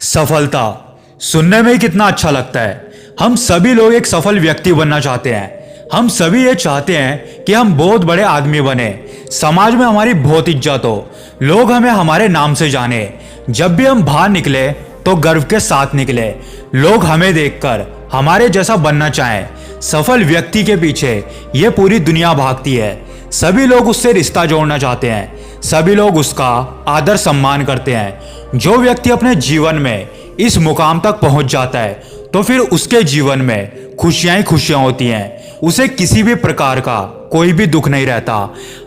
सफलता सुनने में ही कितना अच्छा लगता है। हम सभी लोग एक सफल व्यक्ति बनना चाहते हैं। हम सभी ये चाहते हैं कि हम बहुत बड़े आदमी बने, समाज में हमारी बहुत इज्जत हो, लोग हमें हमारे नाम से जाने, जब भी हम बाहर निकले तो गर्व के साथ निकले, लोग हमें देखकर हमारे जैसा बनना चाहें। सफल व्यक्ति के पीछे ये पूरी दुनिया भागती है। सभी लोग उससे रिश्ता जोड़ना चाहते हैं, सभी लोग उसका आदर सम्मान करते हैं। जो व्यक्ति अपने जीवन में इस मुकाम तक पहुंच जाता है तो फिर उसके जीवन में खुशियां ही खुशियां होती हैं। उसे किसी भी प्रकार का कोई भी दुख नहीं रहता।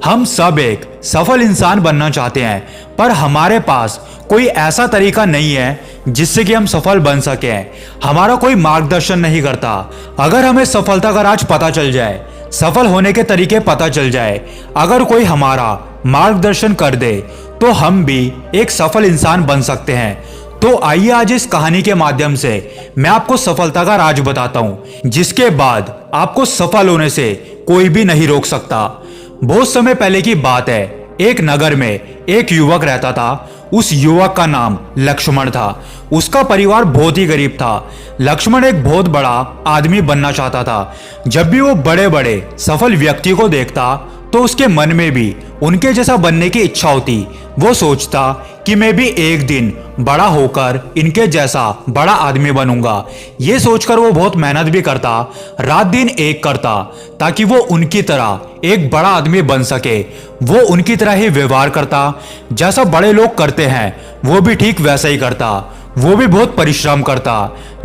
हम सब एक सफल इंसान बनना चाहते हैं, पर हमारे पास कोई ऐसा तरीका नहीं है जिससे कि हम सफल बन सकें। हमारा कोई मार्गदर्शन नहीं करता। अगर हमें सफलता का राज पता चल जाए, सफल होने के तरीके पता चल जाए, अगर कोई हमारा मार्गदर्शन कर दे तो हम भी एक सफल इंसान बन सकते हैं। तो आइए आज इस कहानी के माध्यम से मैं आपको सफलता का राज बताता हूं, जिसके बाद आपको सफल होने से कोई भी नहीं रोक सकता। बहुत समय पहले की बात है, एक नगर में एक युवक रहता था। उस युवक का नाम लक्ष्मण था। उसका परिवार बहुत ही गरीब था। लक्ष्मण एक बहुत बड़ा आदमी बनना चाहता था। जब भी वो बड़े बड़े सफल व्यक्ति को देखता तो उसके मन में भी उनके जैसा बनने की इच्छा होती। वो सोचता कि मैं भी एक दिन बड़ा होकर इनके जैसा बड़ा आदमी बनूंगा। ये सोचकर वो बहुत मेहनत भी करता, रात दिन एक करता, ताकि वो उनकी तरह एक बड़ा आदमी बन सके। वो उनकी तरह ही व्यवहार करता, जैसा बड़े लोग करते हैं वो भी ठीक वैसा ही करता। वो भी बहुत परिश्रम करता।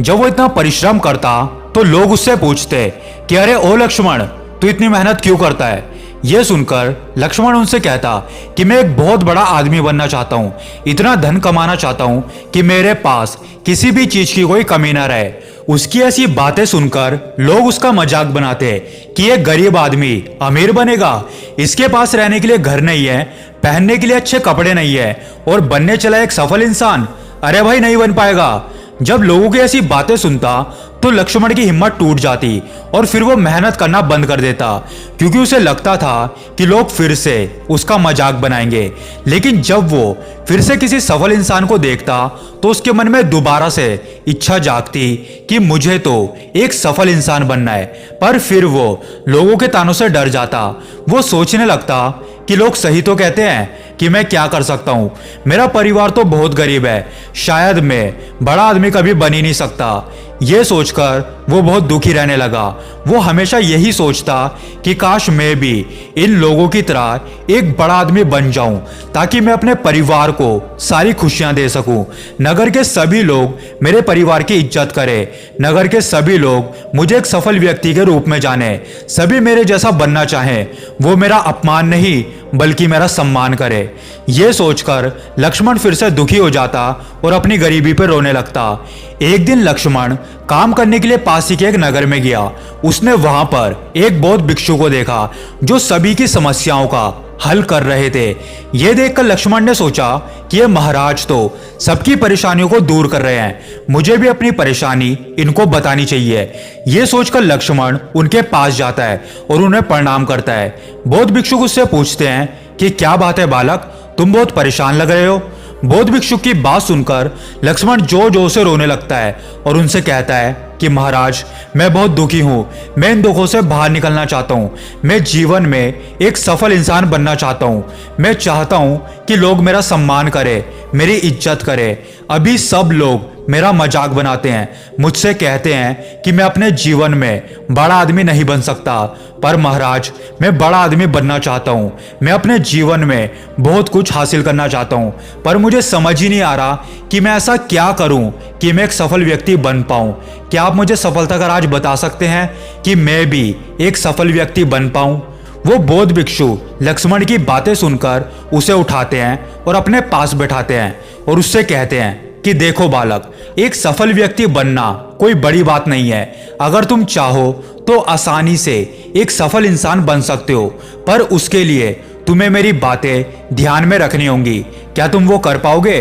जब वो इतना परिश्रम करता तो लोग उससे पूछते कि अरे ओ लक्ष्मण, तू इतनी मेहनत क्यों करता है? यह सुनकर लक्ष्मण उनसे कहता कि मैं एक बहुत बड़ा आदमी बनना चाहता हूँ, इतना धन कमाना चाहता हूँ कि मेरे पास किसी भी चीज की कोई कमी ना रहे। उसकी ऐसी बातें सुनकर लोग उसका मजाक बनाते कि ये गरीब आदमी अमीर बनेगा, इसके पास रहने के लिए घर नहीं है, पहनने के लिए अच्छे कपड़े नहीं है और बनने चला एक सफल इंसान। अरे भाई, नहीं बन पाएगा। जब लोगों की ऐसी बातें सुनता तो लक्ष्मण की हिम्मत टूट जाती और फिर वो मेहनत करना बंद कर देता, क्योंकि उसे लगता था कि लोग फिर से उसका मजाक बनाएंगे। लेकिन जब वो फिर से किसी सफल इंसान को देखता तो उसके मन में दोबारा से इच्छा जागती कि मुझे तो एक सफल इंसान बनना है। पर फिर वो लोगों के तानों से डर जाता। वो सोचने लगता कि लोग सही तो कहते हैं कि मैं क्या कर सकता हूँ, मेरा परिवार तो बहुत गरीब है, शायद मैं बड़ा आदमी कभी बन ही नहीं सकता। ये सोचकर वो बहुत दुखी रहने लगा। वो हमेशा यही सोचता कि काश मैं भी इन लोगों की तरह एक बड़ा आदमी बन जाऊं, ताकि मैं अपने परिवार को सारी खुशियां दे सकूं। नगर के सभी लोग मेरे परिवार की इज्जत करें, नगर के सभी लोग मुझे एक सफल व्यक्ति के रूप में जाने, सभी मेरे जैसा बनना चाहें, वो मेरा अपमान नहीं बल्कि मेरा सम्मान करे। ये सोचकर लक्ष्मण फिर से दुखी हो जाता और अपनी गरीबी पर रोने लगता। एक दिन लक्ष्मण काम करने के लिए पास ही के एक नगर में गया। उसने वहां पर एक बौद्ध भिक्षु को देखा जो सभी की समस्याओं का हल कर रहे थे। यह देखकर लक्ष्मण ने सोचा कि ये महाराज तो सबकी परेशानियों को दूर कर रहे हैं, मुझे भी अपनी परेशानी इनको बतानी चाहिए। यह सोचकर लक्ष्मण उनके पास जाता है और उन्हें प्रणाम करता है। बौद्ध भिक्षुक उससे पूछते हैं कि क्या बात है बालक, तुम बहुत परेशान लग रहे हो। बौद्ध भिक्षुक की बात सुनकर लक्ष्मण जोर जोर से रोने लगता है और उनसे कहता है कि महाराज, मैं बहुत दुखी हूँ, मैं इन दुखों से बाहर निकलना चाहता हूँ, मैं जीवन में एक सफल इंसान बनना चाहता हूँ, मैं चाहता हूँ कि लोग मेरा सम्मान करें, मेरी इज्जत करें। अभी सब लोग मेरा मजाक बनाते हैं, मुझसे कहते हैं कि मैं अपने जीवन में बड़ा आदमी नहीं बन सकता, पर महाराज मैं बड़ा आदमी बनना चाहता हूँ, मैं अपने जीवन में बहुत कुछ हासिल करना चाहता हूँ, पर मुझे समझ ही नहीं आ रहा कि मैं ऐसा क्या करूँ कि मैं एक सफल व्यक्ति बन पाऊँ। क्या आप मुझे सफलता का राज बता सकते हैं कि मैं भी एक सफल व्यक्ति बन पाऊँ? वो बौद्ध भिक्षु लक्ष्मण की बातें सुनकर उसे उठाते हैं और अपने पास बैठाते हैं और उससे कहते हैं कि देखो बालक, एक सफल व्यक्ति बनना कोई बड़ी बात नहीं है। अगर तुम चाहो तो आसानी से एक सफल इंसान बन सकते हो, पर उसके लिए तुम्हें मेरी बातें ध्यान में रखनी होंगी। क्या तुम वो कर पाओगे?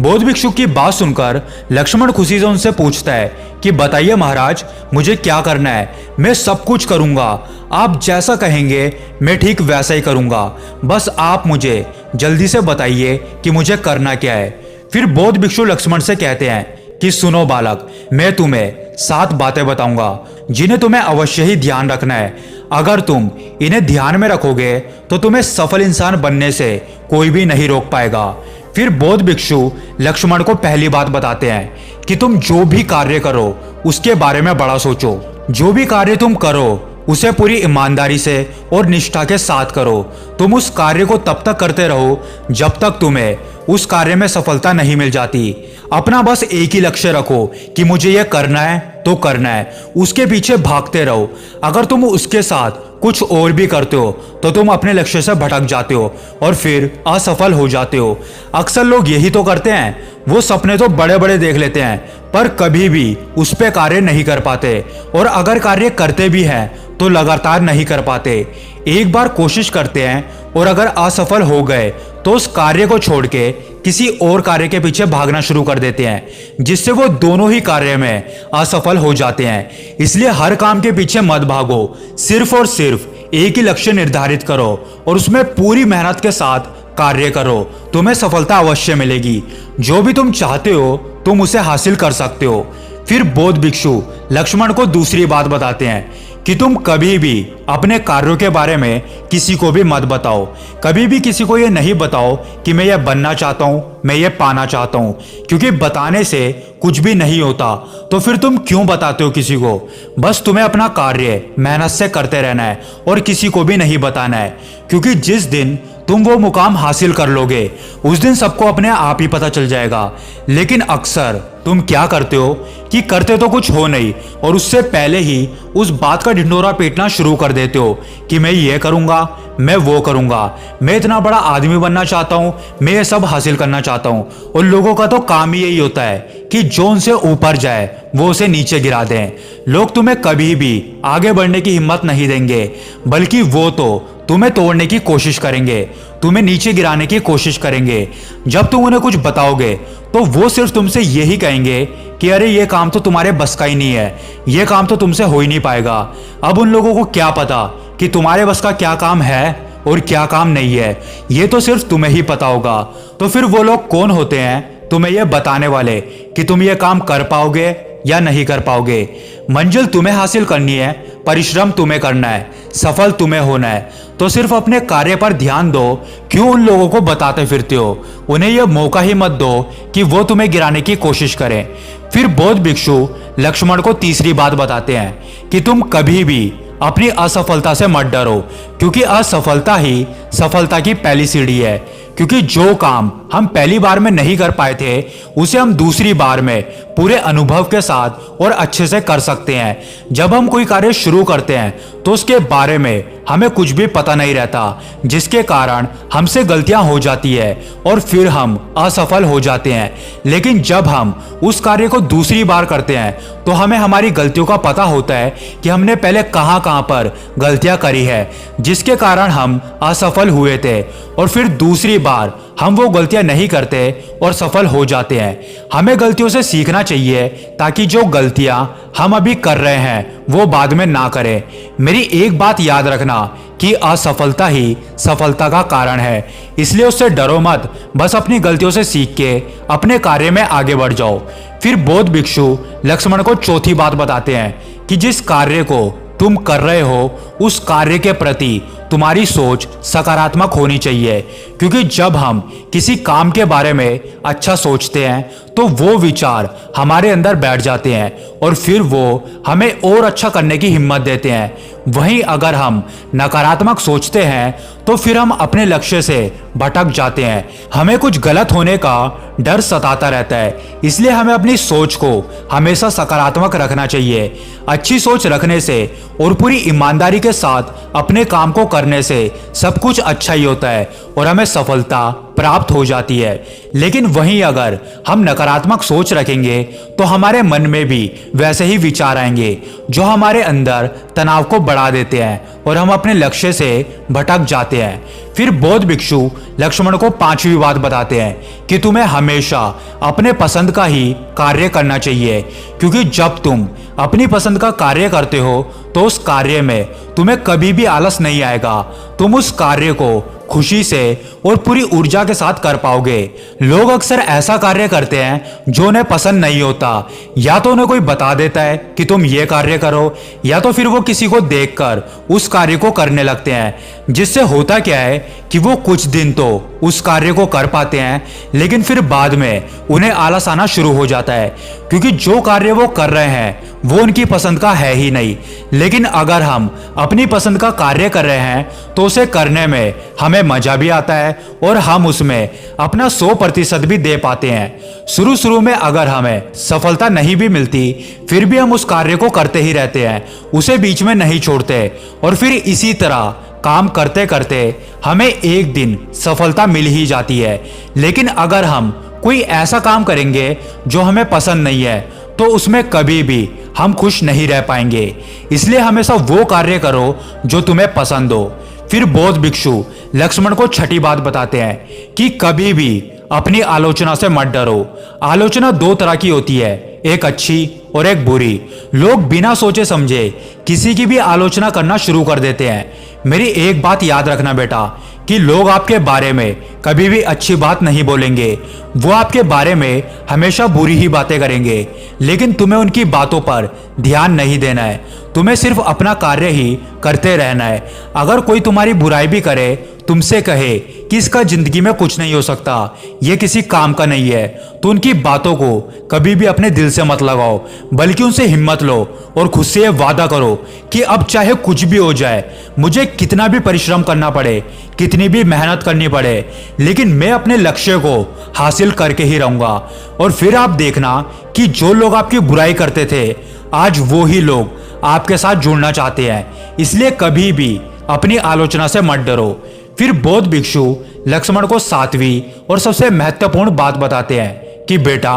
बौद्ध भिक्षु की बात सुनकर लक्ष्मण खुशी से उनसे पूछता है कि बताइए महाराज, मुझे क्या करना है? मैं सब कुछ करूंगा, आप जैसा कहेंगे मैं ठीक वैसा ही करूंगा, बस आप मुझे जल्दी से बताइए कि मुझे करना क्या है। फिर बौद्ध भिक्षु लक्ष्मण से कहते हैं कि सुनो बालक, मैं तुम्हें 7 बातें बताऊंगा जिन्हें तुम्हें अवश्य ही ध्यान रखना है। अगर तुम इन्हें ध्यान में रखोगे तो तुम्हें सफल इंसान बनने से कोई भी नहीं रोक पाएगा। फिर बौद्ध भिक्षु लक्ष्मण को पहली बात बताते हैं कि तुम जो भी कार्य करो उसके बारे में बड़ा सोचो। जो भी कार्य तुम करो उसे पूरी ईमानदारी से और निष्ठा के साथ करो। तुम उस कार्य को तब तक करते रहो जब तक तुम्हें उस कार्य में सफलता नहीं मिल जाती। अपना बस एक ही लक्ष्य रखो कि मुझे यह करना है तो करना है, उसके पीछे भागते रहो। अगर तुम उसके साथ कुछ और भी करते हो तो तुम अपने लक्ष्य से भटक जाते हो और फिर असफल हो जाते हो। अक्सर लोग यही तो करते हैं, वो सपने तो बड़े बड़े देख लेते हैं पर कभी भी उस पे कार्य नहीं कर पाते, और अगर कार्य करते भी हैं तो लगातार नहीं कर पाते। एक बार कोशिश करते हैं और अगर असफल हो गए तो उस कार्य को छोड़ के किसी और कार्य के पीछे भागना शुरू कर देते हैं, जिससे वो दोनों ही कार्य में असफल हो जाते हैं। इसलिए हर काम के पीछे मत भागो, सिर्फ और सिर्फ एक ही लक्ष्य निर्धारित करो और उसमें पूरी मेहनत के साथ कार्य करो। तुम्हें सफलता अवश्य मिलेगी। जो भी तुम चाहते हो तुम उसे हासिल कर सकते हो। फिर बौद्ध भिक्षु लक्ष्मण को दूसरी बात बताते हैं कि तुम कभी भी अपने कार्यों के बारे में किसी को भी मत बताओ। कभी भी किसी को ये नहीं बताओ कि मैं ये बनना चाहता हूँ, मैं ये पाना चाहता हूँ, क्योंकि बताने से कुछ भी नहीं होता। तो फिर तुम क्यों बताते हो किसी को? बस तुम्हें अपना कार्य मेहनत से करते रहना है और किसी को भी नहीं बताना है, क्योंकि जिस दिन तुम वो मुकाम हासिल कर लोगे उस दिन सबको अपने आप ही पता चल जाएगा। लेकिन अक्सर तुम क्या करते हो कि करते तो कुछ हो नहीं और उससे पहले ही उस बात का ढिंढोरा पीटना शुरू कर देते हो कि मैं ये करूंगा, मैं वो करूंगा, मैं इतना बड़ा आदमी बनना चाहता हूं, मैं ये सब हासिल करना चाहता हूं। और लोगों का तो काम ही यही होता है कि जो उनसे ऊपर जाए वो उसे नीचे गिरा दें। लोग तुम्हें कभी भी आगे बढ़ने की हिम्मत नहीं देंगे, बल्कि वो तो तुम्हें तोड़ने की कोशिश करेंगे, तुम्हें नीचे गिराने की कोशिश करेंगे। जब तुम उन्हें कुछ बताओगे तो वो सिर्फ तुमसे यही कहेंगे कि अरे ये काम तो तुम्हारे बस का ही नहीं है, ये काम तो तुमसे हो ही नहीं पाएगा। अब उन लोगों को क्या पता कि तुम्हारे बस का क्या काम है और क्या काम नहीं है, ये तो सिर्फ तुम्हें ही पता होगा। तो फिर वो लोग कौन होते हैं तुम्हें ये बताने वाले कि तुम ये काम कर पाओगे या नहीं कर पाओगे? मंजिल तुम्हें हासिल करनी है, परिश्रम तुम्हें करना है, सफल तुम्हें होना है। तो सिर्फ अपने कार्य पर ध्यान दो। क्यों उन लोगों को बताते फिरते हो? उन्हें यह मौका ही मत दो कि वो तुम्हें गिराने की कोशिश करें। फिर बौद्ध भिक्षु लक्ष्मण को तीसरी बात बताते हैं कि तुम कभी भी अपनी असफलता से मत डरो, क्योंकि असफलता ही सफलता की पहली सीढ़ी है। क्योंकि जो काम हम पहली बार में नहीं कर पाए थे उसे हम दूसरी बार में पूरे अनुभव के साथ और अच्छे से कर सकते हैं। जब हम कोई कार्य शुरू करते हैं तो उसके बारे में हमें कुछ भी पता नहीं रहता, जिसके कारण हमसे गलतियां हो जाती है और फिर हम असफल हो जाते हैं। लेकिन जब हम उस कार्य को दूसरी बार करते हैं तो हमें हमारी गलतियों का पता होता है कि हमने पहले कहां कहां पर गलतियां करी है, जिसके कारण हम असफल हुए थे, और फिर दूसरी बार हम वो गलतियां नहीं करते और सफल हो जाते हैं। हमें गलतियों से सीखना चाहिए ताकि जो गलतियां हम अभी कर रहे हैं वो बाद में ना करें। मेरी एक बात याद रखना कि असफलता ही सफलता का कारण है, इसलिए उससे डरो मत, बस अपनी गलतियों से सीख के अपने कार्य में आगे बढ़ जाओ। फिर बौद्ध भिक्षु लक्ष्मण को चौथी बात बताते हैं कि जिस कार्य को तुम कर रहे हो उस कार्य के प्रति तुम्हारी सोच सकारात्मक होनी चाहिए, क्योंकि जब हम किसी काम के बारे में अच्छा सोचते हैं तो वो विचार हमारे अंदर बैठ जाते हैं और फिर वो हमें और अच्छा करने की हिम्मत देते हैं। वहीं अगर हम नकारात्मक सोचते हैं तो फिर हम अपने लक्ष्य से भटक जाते हैं, हमें कुछ गलत होने का डर सताता रहता है। इसलिए हमें अपनी सोच को हमेशा सकारात्मक रखना चाहिए। अच्छी सोच रखने से और पूरी ईमानदारी के साथ अपने काम को करने से सब कुछ अच्छा ही होता है और हमें सफलता प्राप्त हो जाती है। लेकिन वहीं अगर हम नकारात्मक सोच रखेंगे तो हमारे मन में भी वैसे ही विचार आएंगे जो हमारे अंदर तनाव को बढ़ा देते हैं और हम अपने लक्ष्य से भटक जाते हैं। फिर बौद्ध भिक्षु लक्ष्मण को पांचवी बात बताते हैं कि तुम्हें हमेशा अपने पसंद का ही कार्य करना चाहिए, क्योंकि जब तुम अपनी पसंद का कार्य करते हो तो उस कार्य में तुम्हें कभी भी आलस नहीं आएगा। तुम उस कार्य को खुशी से और पूरी ऊर्जा के साथ कर पाओगे। लोग अक्सर ऐसा कार्य करते हैं जो उन्हें पसंद नहीं होता। या तो उन्हें कोई बता देता है कि तुम ये कार्य करो, या तो फिर वो किसी को देखकर उस कार्य को करने लगते हैं, जिससे होता क्या है कि वो कुछ दिन तो उस कार्य को कर पाते हैं, लेकिन फिर बाद में उन्हें आलस आना शुरू हो जाता है, क्योंकि जो कार्य वो कर रहे हैं वो उनकी पसंद का है ही नहीं। लेकिन अगर हम अपनी पसंद का कार्य कर रहे हैं तो उसे करने में हमें मजा भी आता है और हम उसमें अपना 100% भी दे पाते हैं। शुरू शुरू में अगर हमें सफलता नहीं भी मिलती, फिर भी हम उस कार्य को करते ही रहते हैं, उसे बीच में नहीं छोड़ते, और फिर इसी तरह काम करते करते हमें एक दिन सफलता मिल ही जाती है। लेकिन अगर हम कोई ऐसा काम करेंगे जो हमें पसंद नहीं है, तो उसमें कभी भी हम खुश नहीं रह पाएंगे। इसलिए हमेशा वो कार्य करो जो तुम्हें पसंद हो। फिर बौद्ध भिक्षु लक्ष्मण को छठी बात बताते हैं कि कभी भी अपनी आलोचना से मत डरो। आलोचना दो तरह की होती है, एक अच्छी और एक बुरी। लोग बिना सोचे समझे किसी की भी आलोचना करना शुरू कर देते हैं। मेरी एक बात याद रखना बेटा, कि लोग आपके बारे में कभी भी अच्छी बात नहीं बोलेंगे, वो आपके बारे में हमेशा बुरी ही बातें करेंगे। लेकिन तुम्हें उनकी बातों पर ध्यान नहीं देना है, तुम्हें सिर्फ अपना कार्य ही करते रहना है। अगर कोई तुम्हारी बुराई भी करे, तुमसे कहे कि इसका जिंदगी में कुछ नहीं हो सकता, ये किसी काम का नहीं है, तो उनकी बातों को कभी भी अपने दिल से मत लगाओ, बल्कि उनसे हिम्मत लो और खुद से ये वादा करो कि अब चाहे कुछ भी हो जाए, मुझे कितना भी परिश्रम करना पड़े, कितनी भी मेहनत करनी पड़े, लेकिन मैं अपने लक्ष्य को हासिल करके ही रहूंगा। और फिर आप देखना कि जो लोग आपकी बुराई करते थे, आज वो ही लोग आपके साथ जुड़ना चाहते हैं। इसलिए कभी भी अपनी आलोचना से मत डरो। फिर बौद्ध भिक्षु लक्ष्मण को सातवीं और सबसे महत्वपूर्ण बात बताते हैं कि बेटा,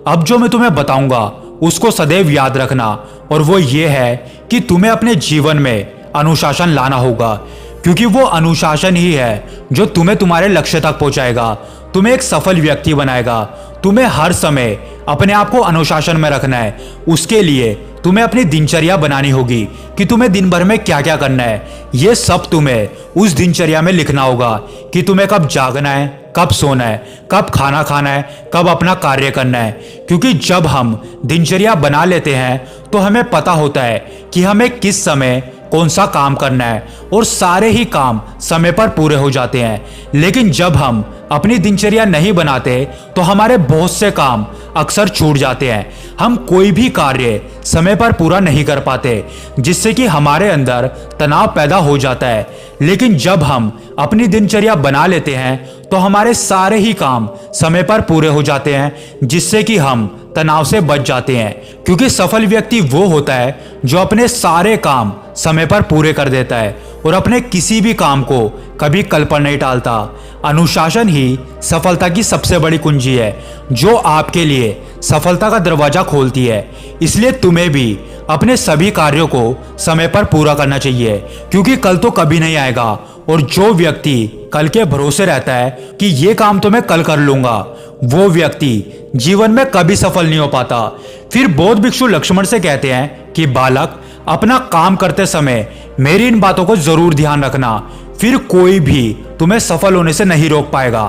अब जो मैं तुम्हें बताऊंगा उसको सदैव याद रखना, और वो ये है कि तुम्हें अपने जीवन में अनुशासन लाना होगा, क्योंकि वो अनुशासन ही है जो तुम्हें तुम्हारे लक्ष्य तक पहुंचाएगा, तुम्हें एक सफल व्यक्ति बनाएगा। तुम्हें हर समय अपने आप को अनुशासन में रखना है। उसके लिए तुम्हें अपनी दिनचर्या बनानी होगी कि तुम्हें दिन भर में क्या क्या करना है। ये सब तुम्हें उस दिनचर्या में लिखना होगा कि तुम्हें कब जागना है, कब सोना है, कब खाना खाना है, कब अपना कार्य करना है। क्योंकि जब हम दिनचर्या बना लेते हैं तो हमें पता होता है कि हमें किस समय कौन सा काम करना है, और सारे ही काम समय पर पूरे हो जाते हैं। लेकिन जब हम अपनी दिनचर्या नहीं बनाते तो हमारे बहुत से काम अक्सर छूट जाते हैं। हम कोई भी कार्य समय पर पूरा नहीं कर पाते, जिससे कि हमारे अंदर तनाव पैदा हो जाता है। लेकिन जब हम अपनी दिनचर्या बना लेते हैं तो हमारे सारे ही काम समय पर पूरे हो जाते हैं, जिससे कि हम तनाव से बच जाते हैं। क्योंकि सफल व्यक्ति वो होता है जो अपने सारे काम समय पर पूरे कर देता है और अपने किसी भी काम को कभी कल पर नहीं टालता। अनुशासन ही सफलता की सबसे बड़ी कुंजी है, जो आपके लिए सफलता का दरवाजा खोलती है। इसलिए तुम्हें भी अपने सभी कार्यों को समय पर पूरा करना चाहिए, क्योंकि कल तो कभी नहीं आएगा। और जो व्यक्ति कल के भरोसे रहता है कि ये काम तो मैं कल कर लूंगा, वो व्यक्ति जीवन में कभी सफल नहीं हो पाता। फिर बौद्ध भिक्षु लक्ष्मण से कहते हैं कि बालक, अपना काम करते समय मेरी इन बातों को जरूर ध्यान रखना, फिर कोई भी तुम्हें सफल होने से नहीं रोक पाएगा।